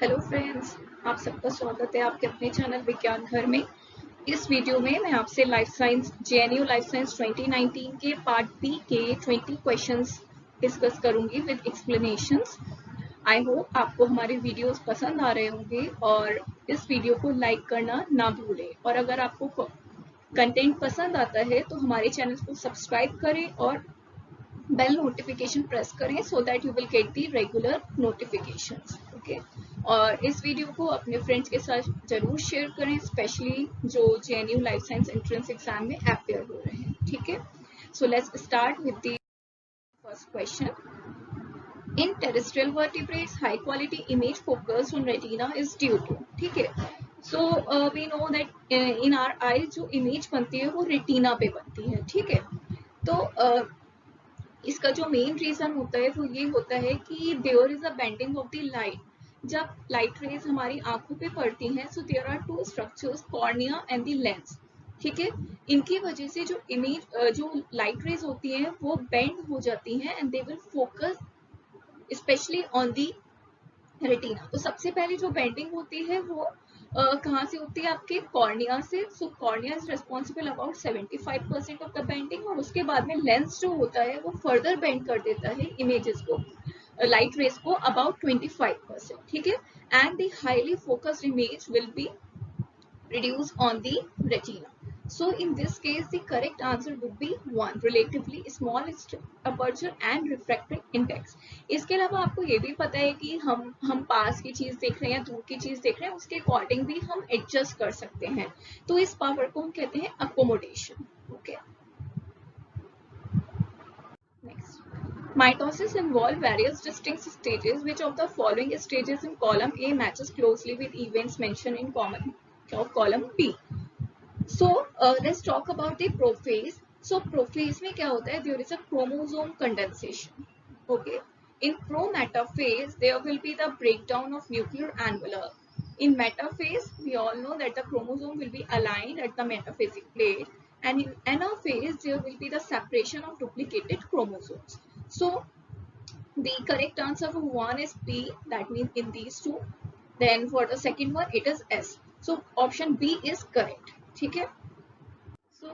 Hello friends, आप सबका स्वागत है आपके अपने चैनल विज्ञान घर में। इस वीडियो में मैं आपसे life science JNU life science 2019 के पार्ट बी के 20 क्वेश्चंस डिस्कस करूंगी विद एक्सप्लेनेशंस। आई होप आपको हमारे वीडियोस पसंद आ रहे होंगे और इस वीडियो को लाइक करना ना भूलें। और अगर आपको कंटेंट पसंद आता है तो हमारे चैनल को सब्सक्राइब करें और बेल नोटिफिकेशन प्रेस करें so that you will get the regular notifications. Okay, और इस वीडियो को अपने फ्रेंड्स के साथ जरूर शेयर करें, स्पेशली जो JNU life science entrance exam में अपेयर हो रहे हैं। ठीक है, so let's start with the first question. In terrestrial vertebrates high quality image focus on retina is due to. ठीक है, so we know that in our eye जो image बनती है वो रेटिना पे बनती है। ठीक है, तो इसका जो मेन रीजन होता है वो ये होता है कि there is a bending of the light. जब लाइट रेज हमारी आंखों पे पड़ती हैं, so there are two structures, cornea and the lens. ठीक है, इनकी वजह से जो इमेज जो लाइट रेज होती हैं वो बेंड हो जाती हैं and they will focus specially on the retina. तो सबसे पहले जो बेंडिंग होती है वो कहाँ से होती है? आपके कॉर्निया से। So cornea is responsible about 75% of the bending, और उसके बाद में लेंस जो होता है वो फर्दर बेंड कर देता है इमेजेस को, लाइट रेज को, अबाउट 25%। ठीक है, and the highly focused image will be reduced on the retina. So in this case the correct answer would be 1, relatively small aperture and refractive index. इसके अलावा आपको ये भी पता है कि हम पास की चीज देख रहे हैं या दूर की चीज देख रहे हैं, उसके अकॉर्डिंग भी हम एडजस्ट कर सकते हैं। तो इस पावर को हम कहते हैं accommodation. Okay, next. Mitosis involve various distinct stages. Which of the following stages in column A matches closely with events mentioned in column B? So let's talk about the prophase. So prophase में क्या होता है? There is a chromosome condensation. Okay. In prometaphase, there will be the breakdown of nuclear envelope. In metaphase, we all know that the chromosome will be aligned at the metaphasic plate, and in anaphase, there will be the separation of duplicated chromosomes. So the correct answer for one is B, that means in these two. Then for the second one, it is S. So option B is correct. ठीक है, so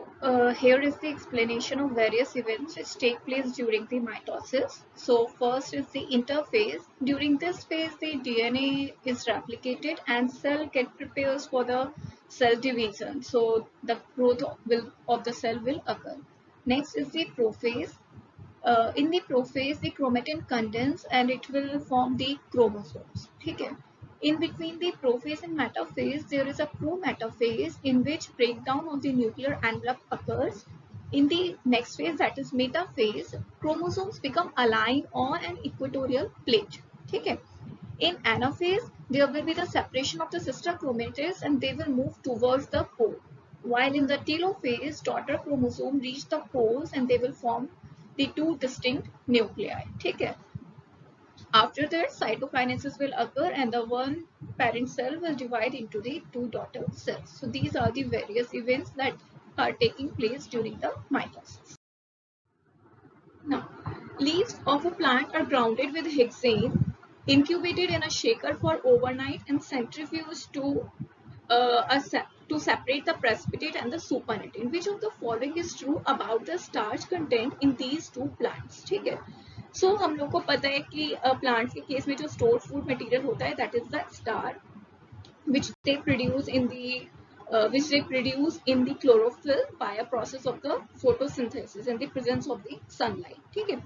here is the explanation of various events which take place during the mitosis. So first is the interphase. During this phase the DNA is replicated and cell get prepares for the cell division, so the growth of the cell will occur. Next is the prophase. In the prophase the chromatin condense and it will form the chromosomes. ठीक है, in between the prophase and metaphase, there is a prometaphase in which breakdown of the nuclear envelope occurs. In the next phase, that is metaphase, chromosomes become aligned on an equatorial plate. ठीक है, in anaphase, there will be the separation of the sister chromatids and they will move towards the pole. While in the telophase, daughter chromosome reach the poles and they will form the two distinct nuclei. ठीक है, after that, cytokinesis will occur and the one parent cell will divide into the two daughter cells. So these are the various events that are taking place during the mitosis. Now, leaves of a plant are grounded with hexane, incubated in a shaker for overnight and centrifuged to separate the precipitate and the supernatant. Which of the following is true about the starch content in these two plants? ठीक है, सो हम लोग को पता है कि plants के case में जो स्टोर्ड फूड मटेरियल होता है that is the starch which they produce in the chlorophyll by a process of the photosynthesis in the presence of the sunlight. ठीक है,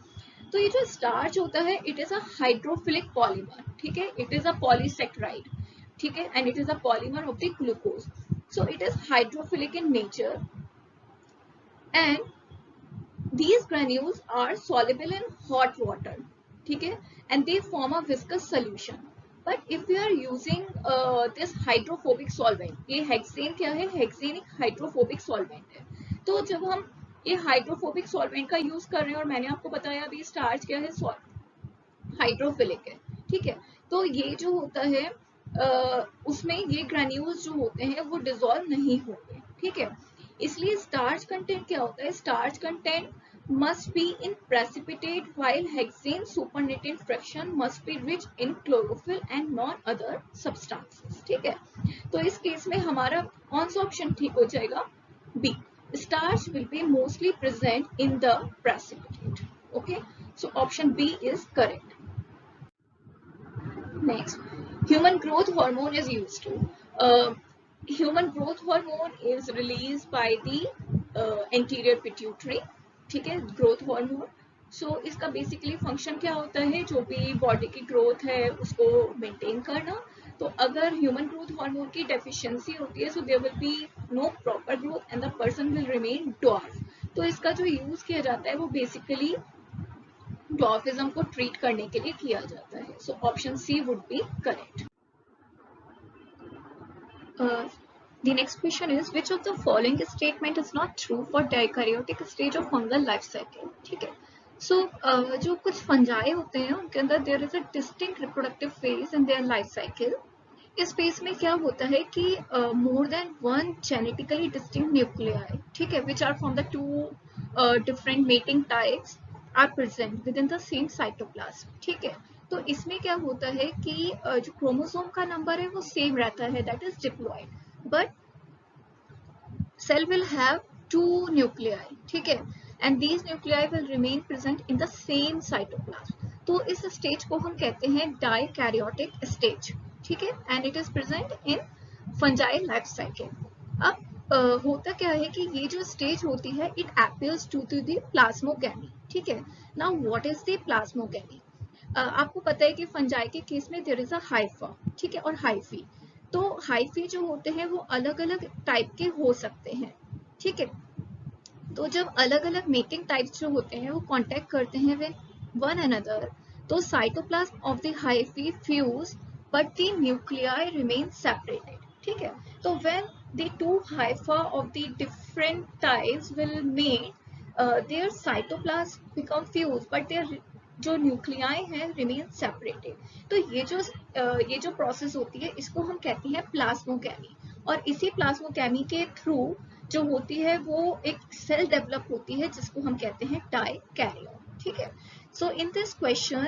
तो ये जो स्टार्च होता है it is a hydrophilic polymer. ठीक है, इट इज अ पॉलीसेक्राइड. ठीक है, and it is a polymer of the glucose. So it is hydrophilic in nature and these granules are soluble in hot water. ठीक है, and they form a viscous solution. But if we are using this hydrophobic solvent, ये hexane क्या है? Hexane एक hydrophobic solvent है. तो जब हम ये हाइड्रोफोबिक सॉल्वेंट का यूज कर रहे हैं, और मैंने आपको बताया अभी स्टार्च क्या है? हाइड्रोफिलिक है. ठीक है, तो ये जो होता है उसमें ये ग्रेन्यूल्स जो होते हैं वो डिसॉल्व नहीं होंगे. ठीक है, इसलिए स्टार्च कंटेंट क्या होता है? Starch content must be in precipitate, while hexane supernatant fraction must be rich in chlorophyll and non other substances. ठीक है, तो इस केस में हमारा कौन सा ऑप्शन ठीक हो जाएगा? B, starch will be mostly present in the precipitate. Okay, so option B is correct. Next, human growth hormone is used to. Human growth hormone is released by the anterior pituitary. ठीक है, growth hormone. सो इसका basically function क्या होता है? जो भी body की growth है उसको मेंटेन करना. तो अगर ह्यूमन ग्रोथ हार्मोन की डेफिशिएंसी होती है, so there will be no proper growth and the person will remain dwarf. तो इसका जो यूज किया जाता है वो बेसिकली ड्वार्फिज्म को ट्रीट करने के लिए किया जाता है. So option C would be correct. The next question is, which of the following statement is not true for dikaryotic stage of fungal life cycle? ठीक है, so जो कुछ फंजाई होते हैं उनके अंदर there is a distinct reproductive phase in their life cycle. इस phase में क्या होता है कि more than one genetically distinct nuclei, ठीक है, which are from the two different mating types are present within the same cytoplasm. ठीक है, तो इसमें क्या होता है कि जो क्रोमोसोम का नंबर है वो सेम रहता है, that is diploid, but cell will have two nuclei. ठीक है, and these nuclei will remain present in the same cytoplasm. तो इस स्टेज को हम कहते हैं डाइकैरियोटिक स्टेज. ठीक है, and it is present in fungi life cycle. अब होता क्या है कि ये जो स्टेज होती है it appeals to the plasmogamy. ठीक है, now what is the plasmogamy? आपको पता है कि फंजाई के केस में there is a hypha. ठीक है, और हाइफी. तो हाइफी जो होते हैं वो अलग अलग टाइप के हो सकते हैं. ठीक है, तो जब अलग अलग मेटिंग टाइप्स जो होते हैं वो कांटेक्ट करते हैं विद वन अनदर, तो cytoplasm of the hyphae fuse but the nuclei remain separated. ठीक है, तो when the two hypha of the different types will mate, their cytoplasm become fuse but their जो न्यूक्लियाई है remain separated. तो ये जो process होती है इसको हम कहते हैं प्लाज्मोगैमी. और इसी प्लाज्मोगैमी के थ्रू जो होती है वो एक सेल डेवलप होती है जिसको हम कहते हैं डाइकैरियोन. ठीक है, so in this question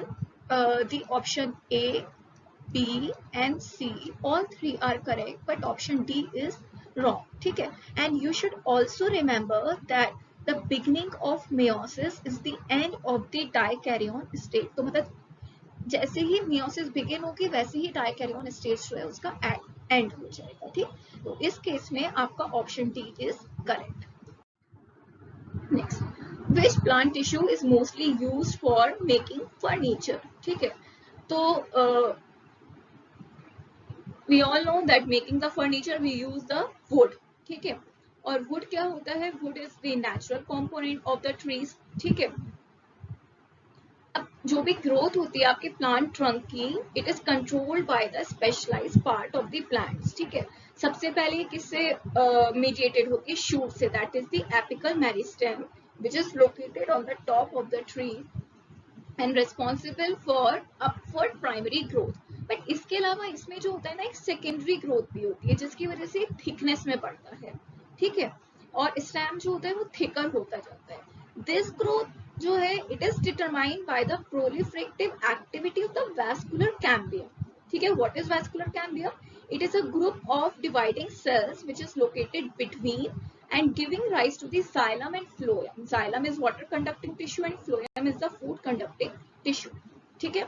the option A, B and C all three are correct, but option D is wrong. ठीक है, and you should also remember that the beginning of meiosis is the end of the dikaryon stage. तो मतलब जैसे ही meiosis begin होगी वैसे ही dikaryon stage जो है उसका end हो जाएगा. ठीक, तो इस केस में आपका option D is correct. Next, which plant tissue is mostly used for making furniture? ठीक है, तो we all know that making the furniture we use the wood. ठीक है, और वुड क्या होता है? Wood is the natural component of the trees. ठीक है, अब जो भी ग्रोथ होती है आपके प्लांट ट्रंक की, it is controlled by the specialised part of the plants. ठीक है, सबसे पहले किससे मीडिएटेड होती है? शूट से, that is the apical meristem which is located on the top of the tree and responsible for upward primary growth. But इसके अलावा इसमें जो होता है ना, एक सेकेंडरी ग्रोथ भी होती है जिसकी वजह से थिकनेस में बढ़ता है. ठीक है, और स्टेम जो होता है वो थिकर होता जाता है. दिस ग्रोथ जो है it is determined by the proliferative activity of the vascular cambium. ठीक है, what is vascular cambium? It is a group of dividing cells which is located between and giving rise to the xylem and phloem. Xylem is water conducting tissue and phloem is the food conducting tissue. ठीक है,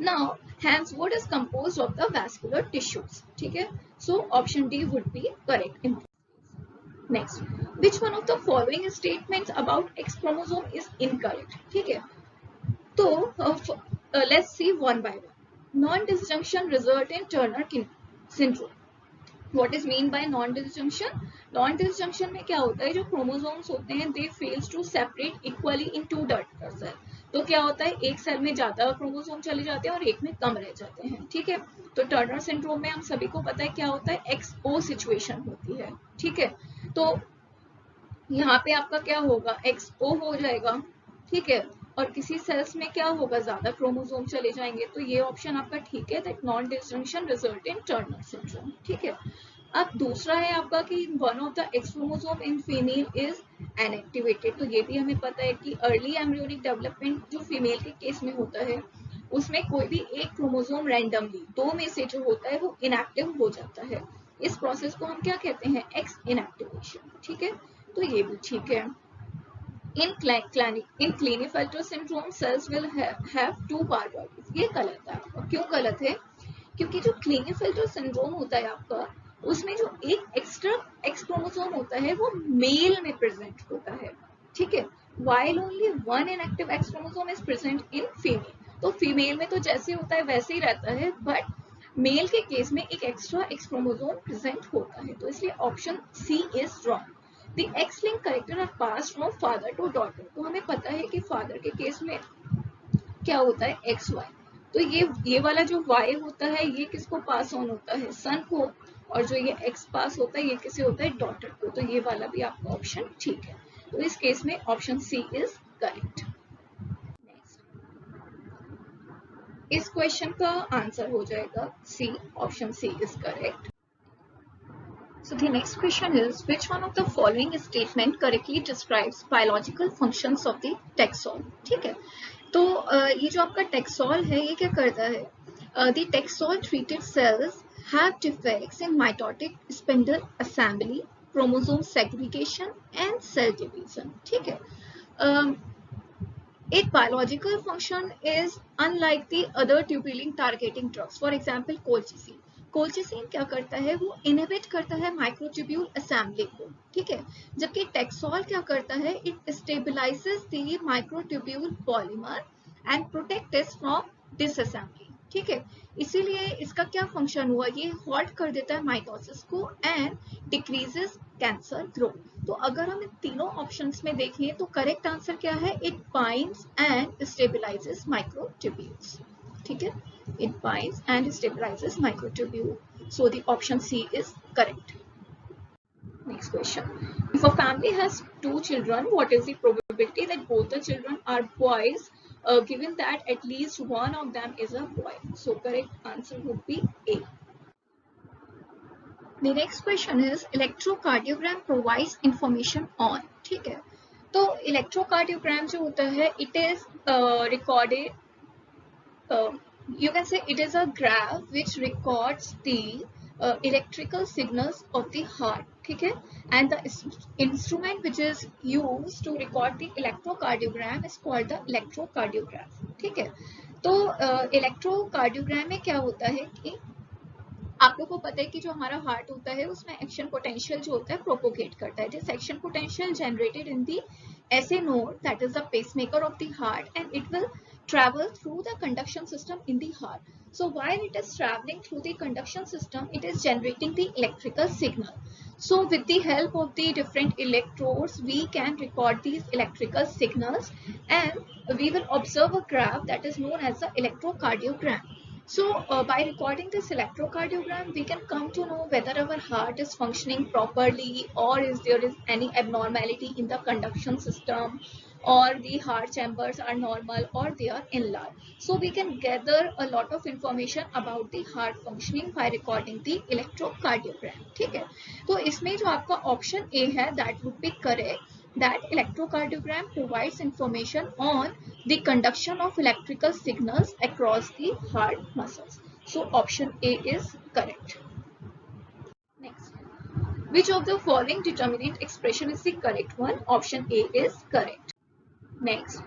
now hence wood is composed of the vascular tissues. ठीक है, so option D would be correct. Next, which one of the following statements about X chromosome is incorrect? ठीक है, तो let's see one by one. Non-disjunction result in Turner syndrome. What is mean by non-disjunction? Non-disjunction में क्या होता है? जो chromosomes होते हैं they fails to separate equally in two daughter cell. तो क्या होता है? एक सेल में ज्यादा क्रोमोसोम चले जाते हैं और एक में कम रह जाते हैं. ठीक है, तो टर्नर सिंड्रोम में हम सभी को पता है क्या होता है? XO सिचुएशन होती है. ठीक है, तो यहाँ पे आपका क्या होगा? XO हो जाएगा. ठीक है, और किसी सेल्स में क्या होगा? ज्यादा क्रोमोसोम चले जाएंगे. तो ये ऑप्शन आपका ठीक है, that non disjunction result in Turner syndrome. ठीक है, अब दूसरा है आपका कि one of the x chromosome in female is inactivated, तो ये भी हमें पता है कि अर्ली एम्ब्रियोनिक डेवलपमेंट जो फीमेल के केस में होता है उसमें कोई भी एक क्रोमोसोम रैंडमली दो में से जो होता है वो इनएक्टिव हो जाता है। इस प्रोसेस को हम क्या कहते हैं, एक्स इनएक्टिवेशन। ठीक है, तो ये भी ठीक है। In Klinefelter syndrome, cells will have two part bodies. ये गलत है। और क्यों गलत है? क्योंकि जो क्लीनेफेल्टर सिंड्रोम होता है आपका, उसमें जो एक एक्स्ट्रा एक्स क्रोमोसोम होता है वो मेल में प्रेजेंट होता है। ठीक है, while only one inactive X chromosome is present in female. तो फीमेल में तो जैसे होता है वैसे ही रहता है, बट मेल के केस में एक एक्स्ट्रा एक्स क्रोमोसोम प्रेजेंट होता है, तो इसलिए option C is wrong. The X-linked character are passed from father to daughter. तो हमें पता है कि फादर के केस में क्या होता है, एक्स वाई, तो ये वाला जो y होता है ये किसको पास ऑन होता है, सन को, और जो ये x पास होता है ये किसे होता है, डॉटर को। तो ये वाला भी आपका ऑप्शन ठीक है, तो इस केस में ऑप्शन सी इज करेक्ट। इस क्वेश्चन का आंसर हो जाएगा C, option C is correct. So the next question is, which one of the following statement correctly describes biological functions of the taxol? ठीक है, तो ये जो आपका taxol है ये क्या करता है, the taxol treated cells have defects in mitotic spindle assembly, chromosome segregation and cell division. ठीक है, its biological function is unlike the other tubulin targeting drugs, for example colchicine. Colchicine क्या करता है, वो इनहिबिट करता है माइक्रोट्यूब्यूल असेंबली को। ठीक है, जबकि टैक्सोल क्या करता है, it stabilises the microtubule polymer and protect it from disassembly. ठीक है, इसीलिए इसका क्या फंक्शन हुआ, ये हॉल्ट कर देता है माइटोसिस को एंड डिक्रीजेस कैंसर ग्रोथ। तो अगर हम इन तीनों ऑप्शंस में देखें तो करेक्ट आंसर क्या है, it binds and stabilises microtubules. ठीक है, it binds and stabilizes microtubule. So the option C is correct. Next question. If a family has two children, what is the probability that both the children are boys, given that at least one of them is a boy? So correct answer would be A. The next question is, electrocardiogram provides information on. ठीक है, तो electrocardiogram जो होता है, it is recorded, you can say it is a graph which records the electrical signals of the heart. ठीक है, and the instrument which is used to record the electrocardiogram is called the electrocardiograph. ठीक है, तो electrocardiogram में क्या होता है कि आप लोगों को पता है कि जो हमारा हार्ट होता है उसमें एक्शन पोटेंशियल जो होता है प्रोपोगेट करता है। This action potential generated in the SA node, that is the pacemaker of the heart, and it will travel through the conduction system in the heart. So while it is traveling through the conduction system, it is generating the electrical signal. So with the help of the different electrodes, we can record these electrical signals, and we will observe a graph that is known as the electrocardiogram. So by recording this electrocardiogram, we can come to know whether our heart is functioning properly, or is there is any abnormality in the conduction system, or the heart chambers are normal or they are enlarged. So we can gather a lot of information about the heart functioning by recording the electrocardiogram. ठीक है, तो इसमें जो आपका option A है, that would be correct, that electrocardiogram provides information on the conduction of electrical signals across the heart muscles. So option A is correct. Next, which of the following determinant expression is the correct one? Option A is correct. Next,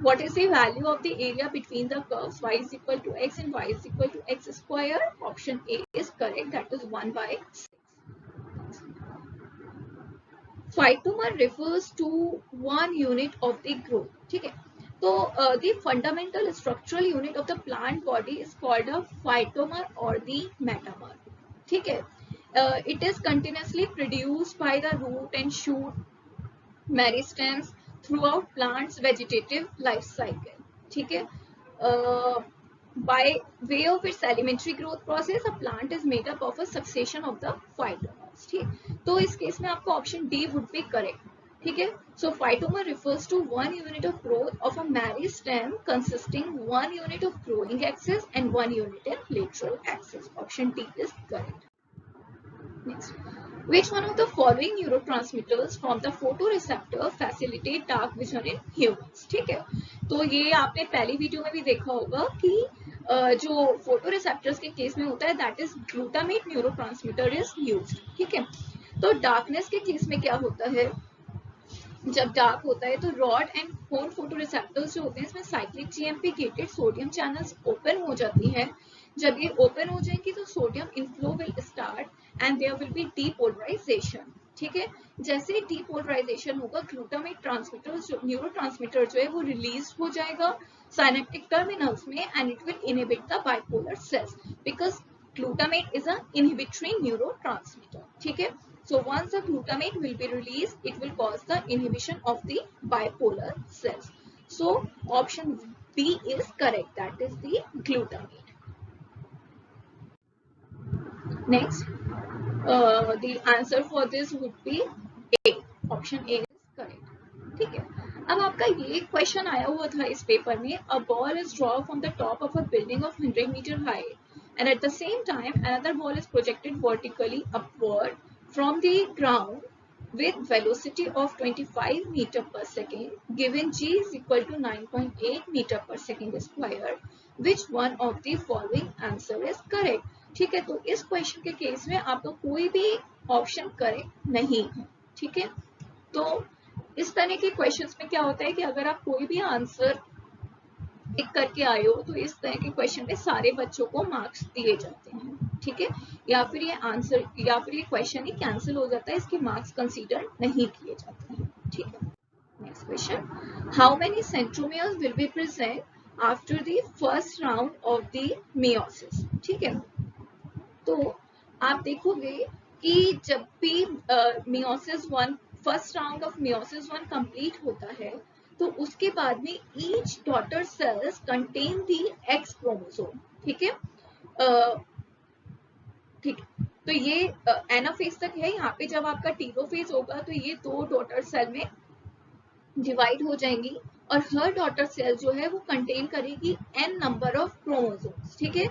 what is the value of the area between the curves y is equal to x and y is equal to x square? Option A is correct, that is 1/6. Phytomer refers to one unit of the growth. ठीक है, तो the fundamental structural unit of the plant body is called a phytomer or the metamer. ठीक है, it is continuously produced by the root and shoot meristems throughout plant's vegetative life cycle. ठीक है, by way of its elementary growth process, a plant is made up of a succession of the phytomers. ठीक, तो इस case में आपका option D would be correct. ठीक है, सो फाइटोमर refers to one unit of growth of a meristem consisting one unit of growing axis and one unit in lateral axis. Option D is correct. Next, which one of the following neurotransmitters from the photoreceptor facilitate dark vision in humans? ठीक है, तो ये आपने पहली video में भी देखा होगा कि जो फोटोरिसेप्टर्स के केस में होता है that is glutamate neurotransmitter is used. ठीक है, तो डार्कनेस के केस में क्या होता है, जब डार्क होता है तो रॉड एंड कोन फोटोरिसेप्टर्स जो होते हैं इसमें cyclic GMP gated sodium channels open हो जाती हैं। जब ये ओपन हो जाएंगी तो sodium inflow will start and there will be depolarisation. ठीक है, जैसे ही डीपोलराइजेशन होगा ग्लूटामेट ट्रांसमीटर जो न्यूरोट्रांसमीटर जो है वो रिलीज हो जाएगा साइनेप्टिक टर्मिनल्स में and it will inhibit the bipolar cells because glutamate is an inhibitory neurotransmitter. ठीक है, so once the glutamate will be released, it will cause the inhibition of the bipolar cells. So option B is correct. That is the glutamate. Next, the answer for this would be A. Option A is correct. ठीक है, अब आपका ये question आया हुआ था इस paper में, a ball is drawn from the top of a building of 100 meter high and at the same time another ball is projected vertically upward from the ground with velocity of 25 meter per second given g is equal to 9.8 meter per second square. Which one of the following answer is correct? ठीक है, तो इस question के case में आपका कोई भी option correct नहीं है। ठीक है, तो इस तरह के क्वेश्चंस में क्या होता है कि अगर आप कोई भी आंसर टिक करके आए हो तो इस तरह के क्वेश्चन में सारे बच्चों को मार्क्स दिए जाते हैं। ठीक है, या फिर ये आंसर या फिर ये क्वेश्चन ही कैंसिल हो जाता है, इसके मार्क्स कंसीडर नहीं किए जाते हैं। ठीक है, next question, how many centromeres will be present after the first round of the meiosis? ठीक है, तो आप देखोगे कि जब भी meiosis one first round of meiosis one complete होता है तो उसके बाद में each daughter cells contain the x chromosome. ठीक है, ठीक, तो ये एनाफेज तक है। यहाँ पे जब आपका टीलोफेज होगा तो ये दो डॉटर सेल में डिवाइड हो जाएंगी और हर डॉटर सेल जो है वो कंटेन करेगी n नंबर ऑफ क्रोमोसोम्स। ठीक है,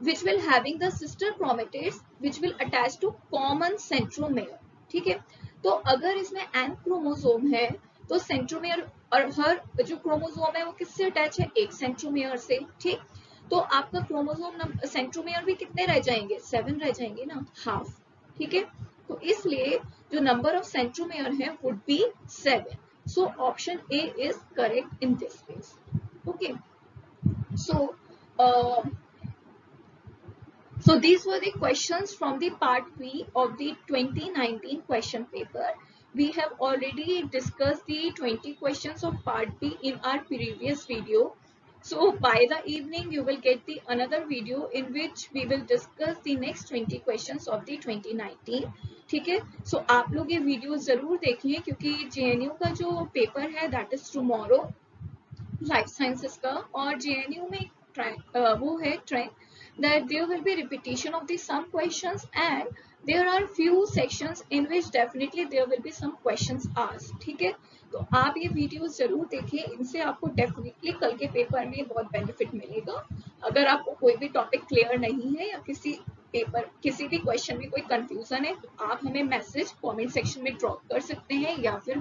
which will having the sister chromatids which will attach to common centromere. ठीक है, तो अगर इसमें n क्रोमोसोम है तो सेंट्रोमेयर और हर जो क्रोमोसोम है वो किससे अटैच है, एक सेंट्रोमेयर से। ठीक, तो आपका क्रोमोसोम सेंट्रोमेयर भी कितने रह जाएंगे, 7 रह जाएंगे ना, हाफ। ठीक है, तो इसलिए जो नंबर ऑफ सेंट्रोमेयर है would be 7. So option A is correct in this case. Okay, so these were the questions from the part B of the 2019 question paper. We have already discussed the 20 questions of part B in our previous video. So by the evening you will get the another video in which we will discuss the next 20 questions of the 2019. ठीक है, सो आप लोग ये video जरूर देखिए क्योंकि JNU का जो पेपर है that is tomorrow life sciences का, और जेएनयू में वो है trend that there will be repetition of the some questions and there are few sections in which definitely there will be some questions asked. ठीक है, तो आप ये वीडियो जरूर देखिए, इनसे आपको डेफिनेटली कल के पेपर में बहुत बेनिफिट मिलेगा। अगर आपको कोई भी टॉपिक क्लियर नहीं है या किसी भी क्वेश्चन में कोई कंफ्यूजन है तो आप हमें मैसेज कमेंट सेक्शन में ड्रॉप कर सकते हैं या फिर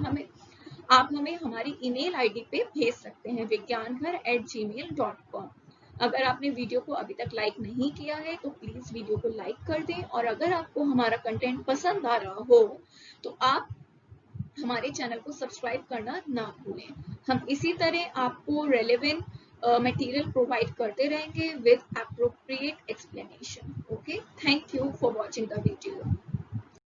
आप हमें हमारी ईमेल आईडी पे भेज सकते हैं vigyanghar@gmail.com। अगर आपने वीडियो को अभी तक लाइक नहीं किया है तो प्लीज वीडियो को लाइक कर दें, और अगर आपको हमारा कंटेंट पसंद आ रहा हो तो आप हमारे चैनल को सब्सक्राइब करना ना भूलें। हम इसी तरह आपको रेलेवेंट मटेरियल प्रोवाइड करते रहेंगे with appropriate explanation. Okay, thank you for watching the video.